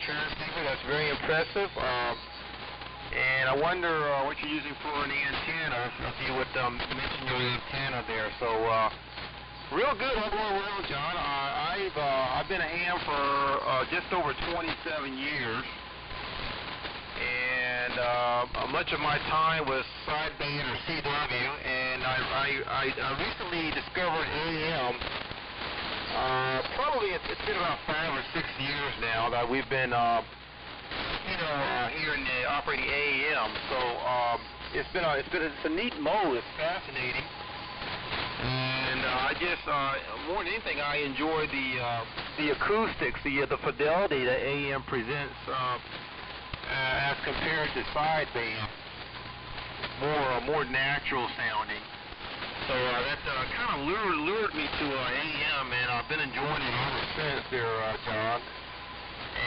transceiver. That's very impressive. And I wonder what you're using for an antenna, if you would mention your antenna there. So, real good all the way around, John. I've been a ham for just over 27 years. And much of my time was sideband or CW, and I recently discovered AM. Probably it's been about 5 or 6 years now that we've been, here in the operating AM. So it's a neat mode. It's fascinating, and I just more than anything, I enjoy the acoustics, the fidelity that AM presents. As compared to sideband, more natural sounding. So that kind of lured me to AM, and I've been enjoying it ever since there, John.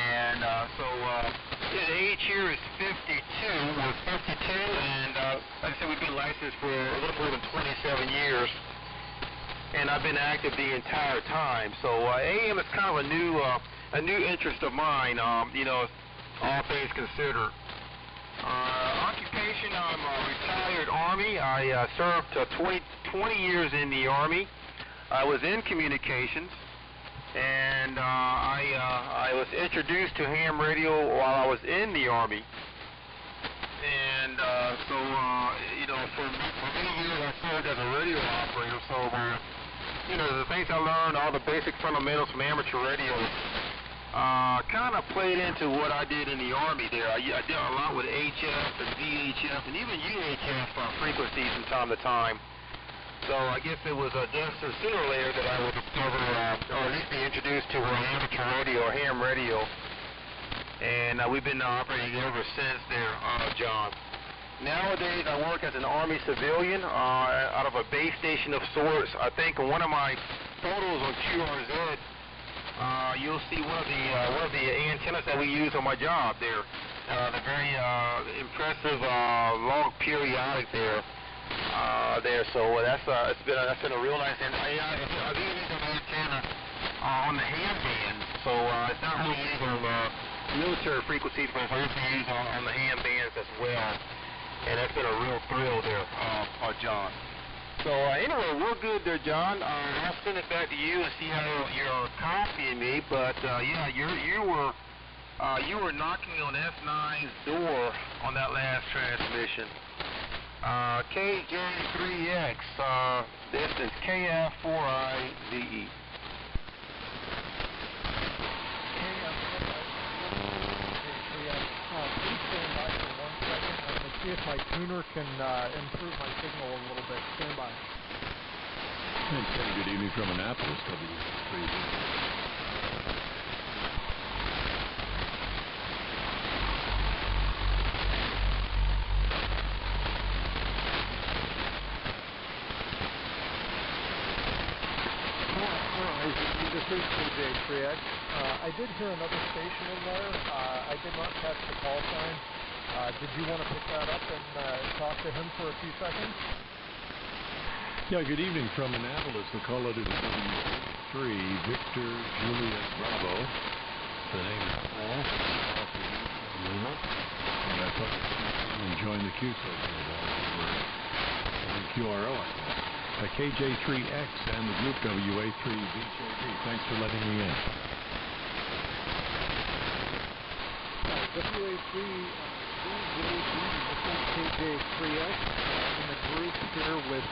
And the age here is 52, and like I said, we've been licensed for a little more than 27 years, and I've been active the entire time. So AM is kind of a new interest of mine. All things considered. Occupation, I'm a retired Army. I served 20 years in the Army. I was in communications, and I was introduced to ham radio while I was in the Army. And for many years I served as a radio operator, so the things I learned, all the basic fundamentals from amateur radio, kind of played into what I did in the Army there. I did a lot with HF and VHF and even UHF frequencies from time to time. So I guess it was just sooner or later that I would discover, or at least be introduced to amateur radio or ham radio. And we've been operating ever since there, John. Nowadays I work as an Army civilian out of a base station of sorts. I think one of my photos on QRZ, you'll see one of the antennas that we use on my job there. The very impressive long periodic there. So that's been a real nice. And I've even used an antenna on the ham band. So it's not really used on military frequencies, but it's also used on the ham bands as well. And that's been a real thrill there, John. So anyway, we're good there, John. I'll send it back to you and see how you're copying me. But yeah, you were knocking on S9's door on that last transmission. KJ3X, this is KF4IVE. Please stand by for 1 second. I'm going to see if my tuner can improve my signal a little bit. Stand by. Okay, good evening from Annapolis, W3. This is KJ3X. I did hear another station in there. I did not catch the call sign. Did you want to pick that up and talk to him for a few seconds? Yeah, good evening from Annapolis. The caller is W3, Victor Juliet Bravo. The name is Paul. And I thought you join the Q circle for QRO, I think. KJ3X and the group WA3BJB. Thanks for letting me in. WA3BJB, this is KJ3X in the group here with,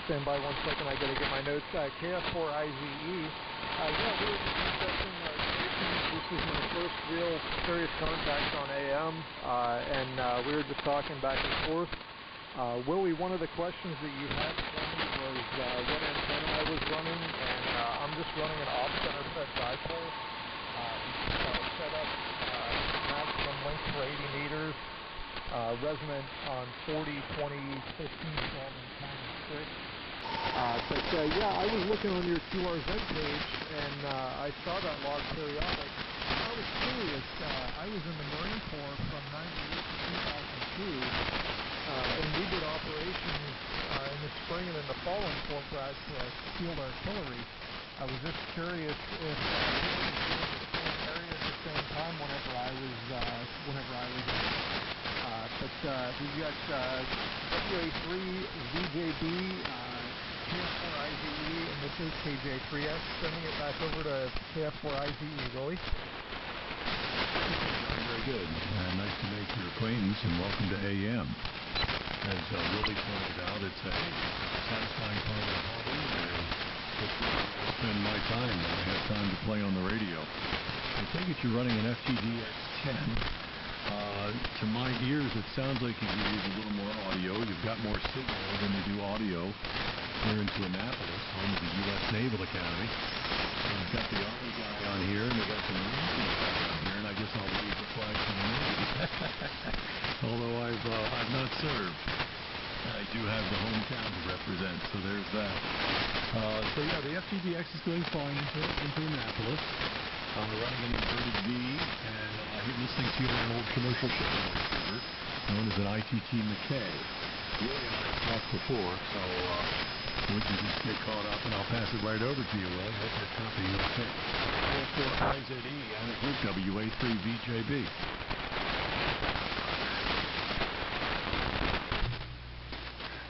stand by 1 second, I gotta get my notes, KF4IVE. Yeah, we're discussing stations. This is my first real serious contact on AM, and we were just talking back and forth. Willie, one of the questions that you had for me was what antenna I was running, and I'm just running an off-center fed dipole. Set up maximum length for 80 meters, resonant on 40, 20, 15, 12, and 26. But yeah, I was looking on your QRZ page, and I saw that log periodic. I was curious. I was in the Marine Corps from 98 to 2002. And we did operations in the spring and in the fall in Fort Bragg for field artillery. I was just curious if we were doing the same area at the same we've got WA3 VJB, KF4IZE, and this is KJ3X. Sending it back over to KF4IZE, Willie. Very good. Nice to make your acquaintance, and welcome to AM. As Willie pointed out, it's a satisfying part of the hobby, and it's where I spend my time when I have time to play on the radio. I take it you're running an FTDX10. To my ears, it sounds like you use a little more audio. You've got more signal than you do audio here in Annapolis, home of the U.S. Naval Academy. And we've got the Army guy on here, and we've got the Marine guy on here, and I guess I'll wave the flag for the Navy. Although I've not served. I do have the hometown to represent, so there's that. So yeah, the FTDX is doing fine into Annapolis. Running an inverted V, and I'm listening to you on an old commercial signal receiver known as an ITT McKay. Willie and I have talked before, so we can just get caught up, and I'll pass it right over to you, Willie. Hope you're copying okay. KF4IZE and the group WA3VJB.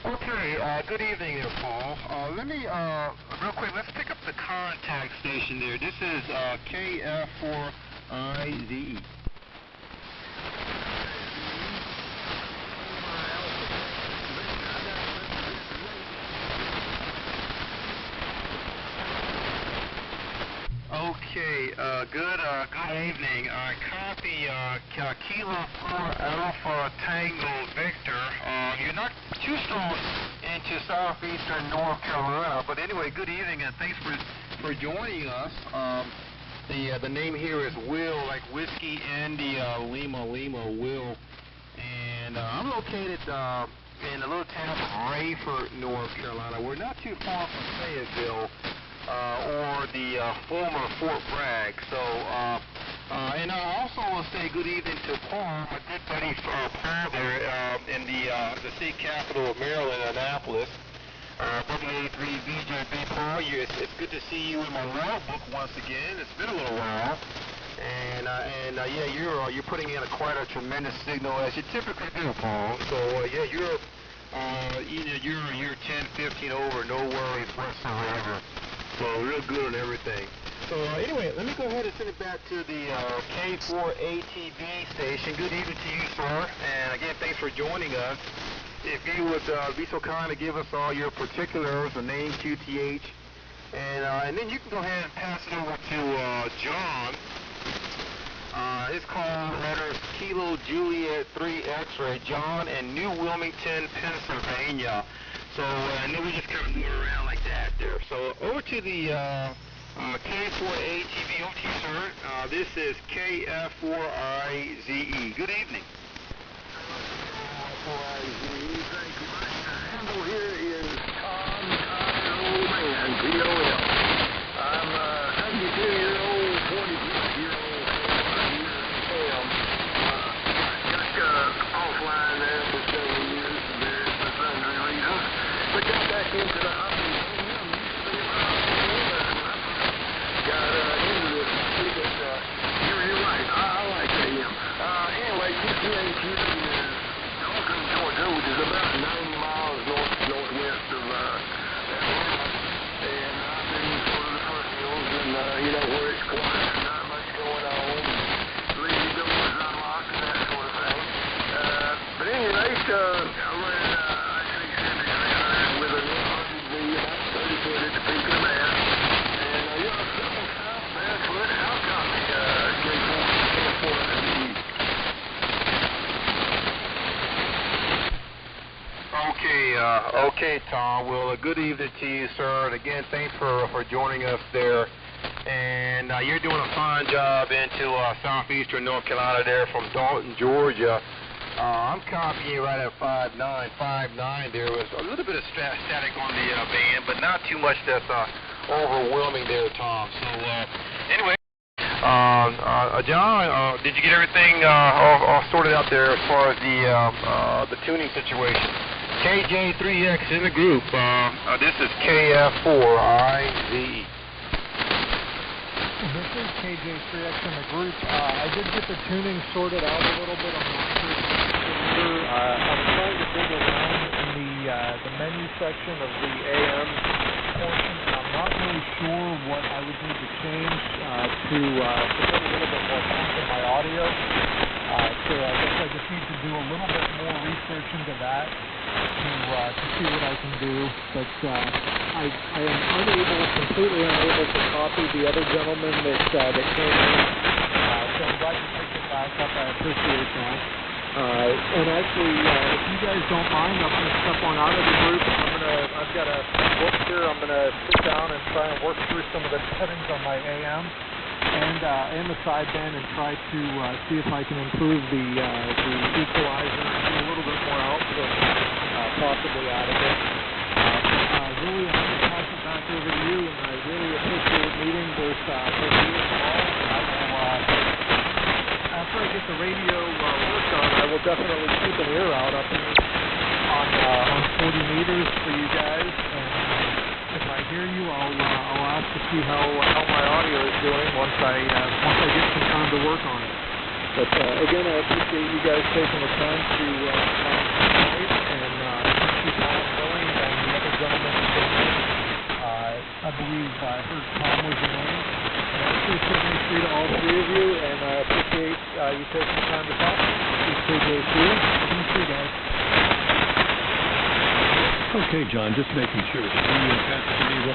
Okay, good evening there, Paul. Let me, real quick, let's pick up the contact station there. This is KF4IZE. Okay, good evening. Copy Kilo 4 Alpha Tango Victor. You're not too strong into southeastern North Carolina, but anyway, good evening and thanks for joining us. The name here is Will, like Whiskey India Lima Will, and I'm located in a little town of Rayford, North Carolina. We're not too far from Fayetteville. Or the former Fort Bragg. So, and I also will say good evening to Paul, my good buddy Paul there in the state capital of Maryland, Annapolis. WA3VJB Paul, it's good to see you in my logbook once again. It's been a little while. And yeah, you're putting in quite a tremendous signal as you typically do, Paul. So yeah, you're 10, 15 over, no worries whatsoever. So real good on everything. So anyway, let me go ahead and send it back to the K4ATV station. Good evening to you, sir. And again, thanks for joining us. If you would be so kind to give us all your particulars, the name, QTH, and then you can go ahead and pass it over to John. His call letters Kilo Juliet 3 X-ray, John in New Wilmington, Pennsylvania. So, and then we just kind of move around like that there. So, over to the K4ATV, over to you, sir. This is KF4IZE. Good evening. KF4IZE, thank you. My handle here is Tom K4ATV. I'm a 72-year-old, 40-year-old ham. Got offline there for several years for various sundry reasons. But got back into the hobby. Got into this hobby, but you're right. I like AM. Anyway, QTH is Dalton, Georgia, which is about 90 miles northwest of Atlanta. And I've been sort of the foothills, and where it's quiet, not much going on, leave doors unlocked and that sort of thing. But anyway, I ran with a 100V, about 30 foot at the peak of the mast. And something south barefoot, how copy K4ATV. Okay, Tom. Well, good evening to you, sir. And again, thanks for joining us there. And you're doing a fine job into southeastern North Carolina there from Dalton, Georgia. I'm copying right at 5.9 there. Was a little bit of static on the band, but not too much that's overwhelming there, Tom. So anyway, John, did you get everything all sorted out there as far as the tuning situation? KJ3X in the group. This is KF4IZE. This is KJ3X in the group. I did get the tuning sorted out a little bit. I'm not sure if I'm trying to dig around in the menu section of the AM portion, and I'm not really sure what I would need to change to put a little bit more punch in my audio. So I guess I just need to do a little bit more research into that to see what I can do. But I am completely unable to copy the other gentleman that came in. So I'm glad you picked it back up. I appreciate that. And actually, if you guys don't mind, I'm going to step on out of the group. I've got a book here. I'm going to sit down and try and work through some of the settings on my AM and the sideband and try to see if I can improve the equalizer and get a little bit more output possibly out of it. Really, I'm going to pass it back over to you, and I really appreciate meeting both you and Paul. After I get the radio worked on, I will definitely keep an ear out up on 40 meters for you guys. And if I hear you, I'll ask to see how my audio is doing once I get some time to work on it. But again, I appreciate you guys taking the time to tonight, and keep on going. And the other gentleman who came in, I believe I heard Tom was your name. And I appreciate me to all three of you, and I appreciate you taking the time to talk. This is KJ3. Thank you, guys. Okay, John, just making sure. Did you catch the video?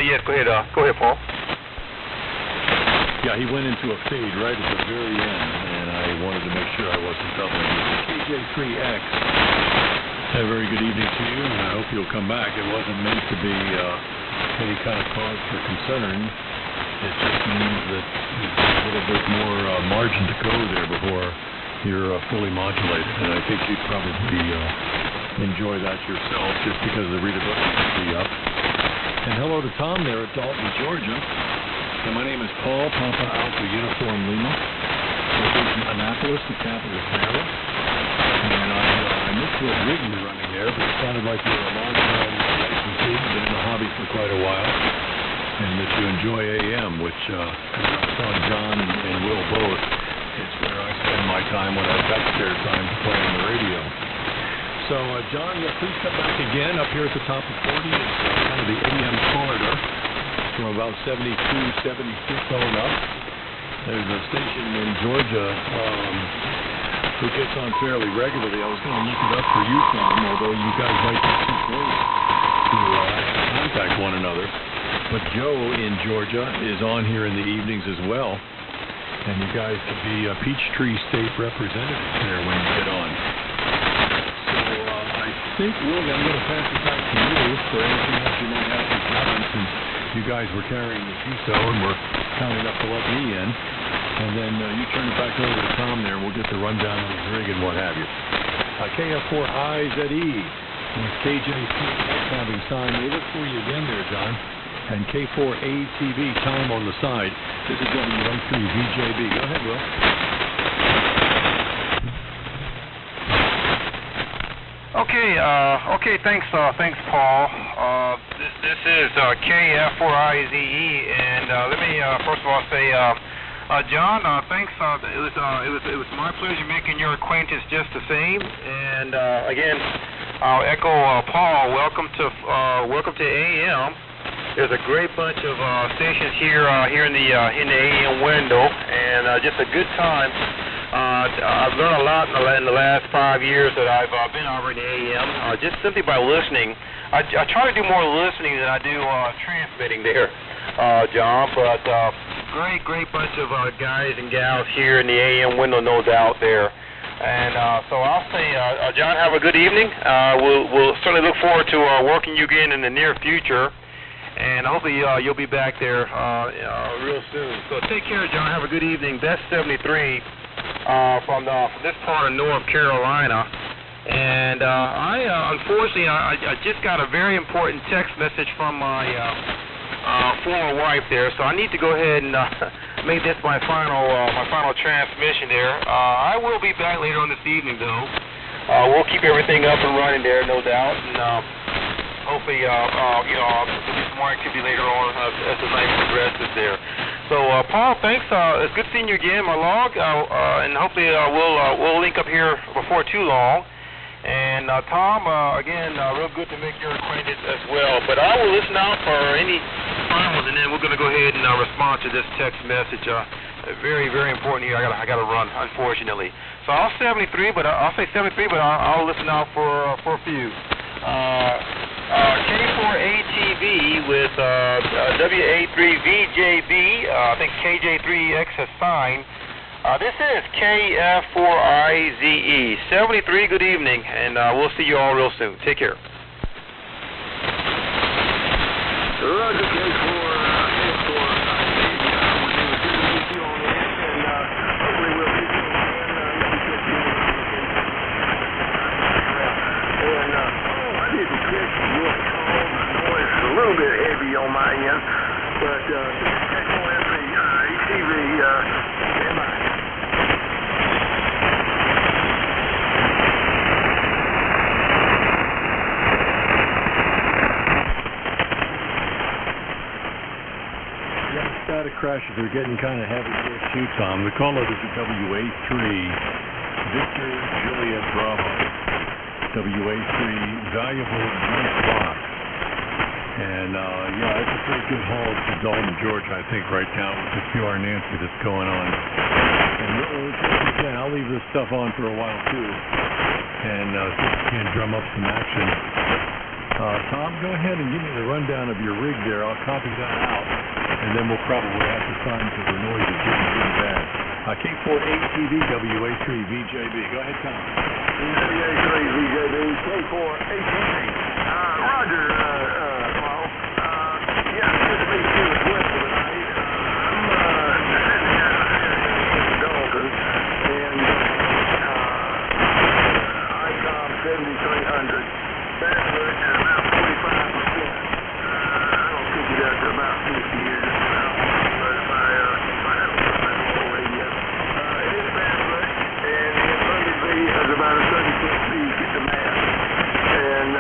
Yes, go ahead, Paul. Yeah, he went into a fade right at the very end, and I wanted to make sure I wasn't doubling you. KJ3X. A very good evening to you, and I hope you'll come back. It wasn't meant to be any kind of cause for concern. It just means that there's a little bit more margin to go there before you're fully modulated, and I think you'd probably enjoy that yourself just because the readability will be up. And hello to Tom there at Dalton, Georgia. And my name is Paul, Papa Alpha Uniform Lima. We're based in Annapolis, the capital of Maryland. And I missed what rig you're running there, but it sounded like you were a long-time licensee, been in the hobby for quite a while, and that you enjoy AM, which I saw John and Will both. It's where I spend my time when I've got spare time to play on the radio. So, John, please come back again up here at the top of 40. It's kind of the AM corridor from about 72, 76 on up. There's a station in Georgia who gets on fairly regularly. I was going to look it up for you, Tom, although you guys might be too close to actually contact one another. But Joe in Georgia is on here in the evenings as well. And you guys could be Peachtree State representatives there when you get on. I think, Willie, I'm going to pass it back to you for anything else you might have to comment, since you guys were carrying the GSO and were kind enough to let me in. And then you turn it back over to Tom there, and we'll get the rundown on his rig and what have you. KF4IZE with KJ3X having signed. We look for you again there, John. And K4ATV, Tom on the side. This is W13VJB. Go ahead, Will. Okay, thanks, Paul. This is KF4IZE, and let me first of all say, John, thanks. It was my pleasure making your acquaintance just the same. And again, I'll echo Paul. Welcome to AM. There's a great bunch of stations here in the AM window, and just a good time. I've learned a lot in the last 5 years that I've been over in AM, just simply by listening. I try to do more listening than I do transmitting there, John, but great bunch of guys and gals here in the AM window, no doubt there. And so I'll say, John, have a good evening. We'll certainly look forward to working you again in the near future, and hopefully you'll be back there real soon. So take care, John. Have a good evening. That's 73. From this part of North Carolina, and unfortunately I just got a very important text message from my former wife there, so I need to go ahead and make this my final transmission there. I will be back later on this evening though. We'll keep everything up and running there, no doubt, and hopefully there'll be some more activity later on as the night progresses there. So, Paul, thanks. It's good seeing you again, my log, and hopefully we'll link up here before too long. And Tom, again, real good to make your acquaintance as well. But I will listen out for any finals, and then we're going to go ahead and respond to this text message. Very, very important here. I got to run, unfortunately. So I'll say 73, but I'll listen out for a few. K4ATV with WA3VJB. I think KJ3X has signed. This is KF4IZE. 73. Good evening, and we'll see you all real soon. Take care. Roger, K4. A little bit heavy on my end, but K4ATV, stand by. Yeah, static crashes are getting kind of heavy here too, Tom. The caller is a WA3 Victor Juliet Bravo. WA3 valuable block. And yeah, it's a pretty good haul to Dalton, Georgia, I think, right now with the QR Nancy that's going on. And I'll leave this stuff on for a while too, and see if we can drum up some action. Tom, go ahead and give me the rundown of your rig there. I'll copy that out, and then we'll probably have to sign to the noise is getting pretty bad. K4ATV, WA3 VJB. Go ahead, Tom. WA3 VJB, K4ATV. Roger, Paul. Yeah, good to meet you as well tonight. I'm sitting here in Dalton, and ICOM 7300. Bandwidth is about 45%. I don't think it up to about 50 years. But if I don't know where yet. It is bandwidth, and the undersea has about a 30-foot speed at the mast. And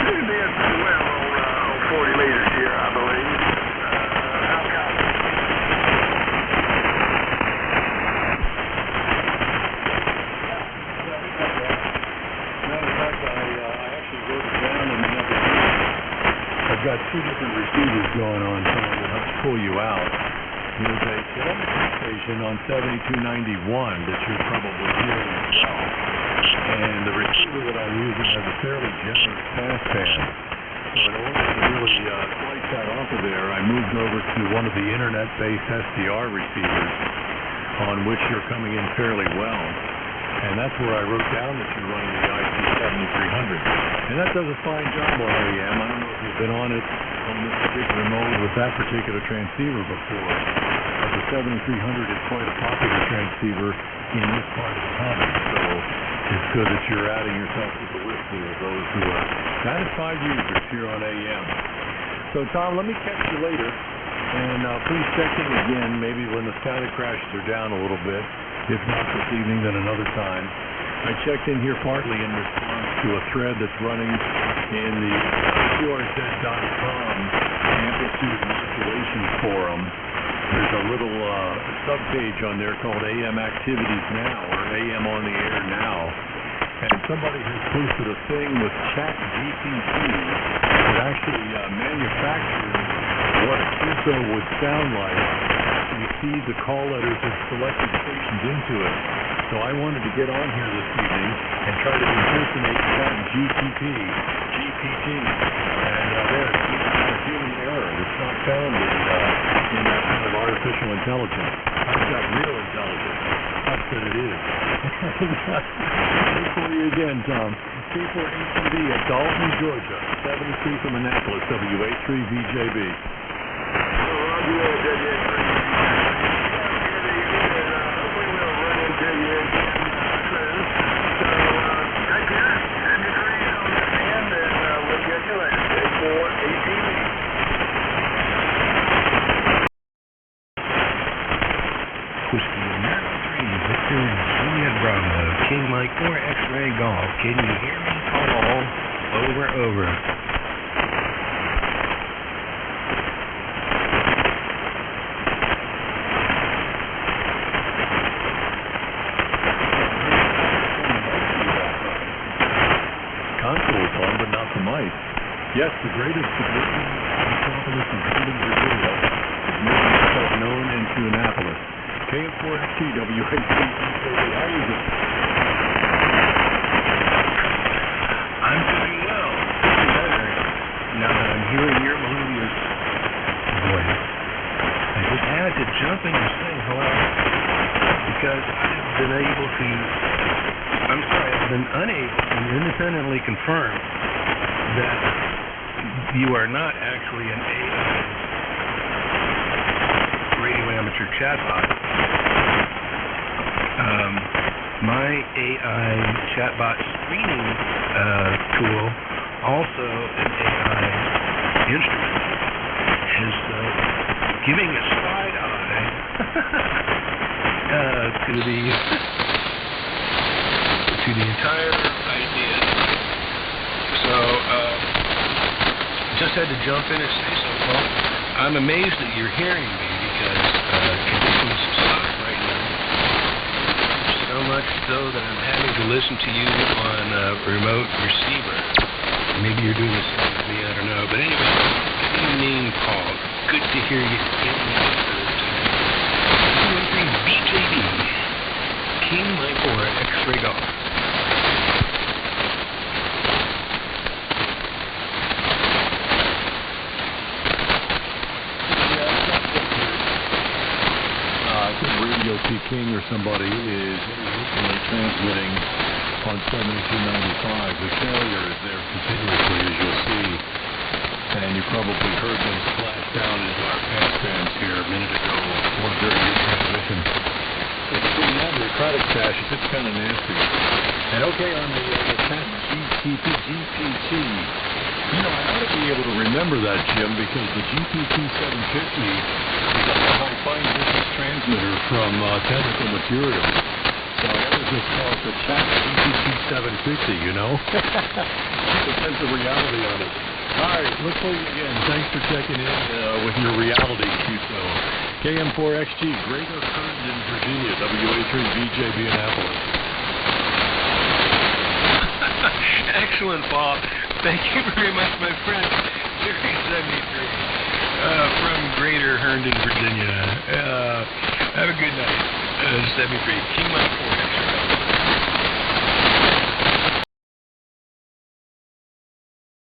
it did pretty well on 40 meters here, I believe. How copy? Matter of fact, I actually wrote it down in another group. I've got two different receivers going on, so I'm going to pull you out. There's a telemetry station on 7291 that you're probably hearing as well. And the receiver that I'm using has a fairly generous passband. So in order to really slice that off of there, I moved over to one of the internet-based SDR receivers on which you're coming in fairly well. And that's where I wrote down that you're running the IP7300. And that does a fine job on AM. I don't know if you've been on it on this particular mode with that particular transceiver before. But the 7300 is quite a popular transceiver in this part of the country. So it's good that you're adding yourself to the list of those who are satisfied users here on AM. So Tom, let me catch you later. And please check in again, maybe when the static crashes are down a little bit. If not this evening, then another time. I checked in here partly in response to a thread that's running in the QRZ.com Amplitude Modulation Forum. There's a little subpage on there called AM Activities Now, or AM on the Air Now. And somebody has posted a thing with ChatGPT that actually manufactures what a QSO would sound like. You feed the call letters of selected stations into it. So I wanted to get on here this evening and try to impersonate ChatGPT, GPT, and there's a human error. It's not found in that kind of artificial intelligence. I've got real intelligence. That's what it is. Thanks for you again, Tom. K4ATV at Dalton, Georgia. 73 from Annapolis, WA3 VJB. Whiskey America 3, Victor Juliet Bravo, King Mike 4 X-Ray Golf. Can you hear me? Call over. Yes, the greatest suburban metropolis in Herndon, Virginia, is making itself known into Annapolis. KM4XT, WATV, how are you doing? I'm doing well. Better now that I'm hearing your melodious voice. I just had to jump in and say hello because I've been unable to independently confirm that you are not actually an AI radio amateur chatbot. My AI chatbot screening tool, also an AI instrument, is giving a side eye to the entire idea. So, just had to jump in and say so, Paul. I'm amazed that you're hearing me because conditions suck right now. So much so that I'm having to listen to you on a remote receiver. Maybe you're doing the same with me, I don't know. But anyway, good evening, Paul. Good to hear you getting the BJB, King Mike 4 X-Ray Golf. Radio T King or somebody is intermittently transmitting on 7295. The carrier is there continuously, as you'll see, and you probably heard them splash down into our passbands here a minute ago for a very good transmission. It's pretty democratic stash. It's kind of nasty. And okay, on the GPT, you know, I ought to be able to remember that, Jim, because the GPT750 is a high-fine distance transmitter from Technical Materials. So I always just call it the GPT750, you know? Keep a sense of reality on it. All right, look for you again. Thanks for checking in with your reality, QSO. KM4XG, Greater Herndon, Virginia, WA3BJB Annapolis. Excellent, Paul. Thank you very much, my friend. Series 73 from Greater Herndon, Virginia. Have a good night. 73. King Mike 4.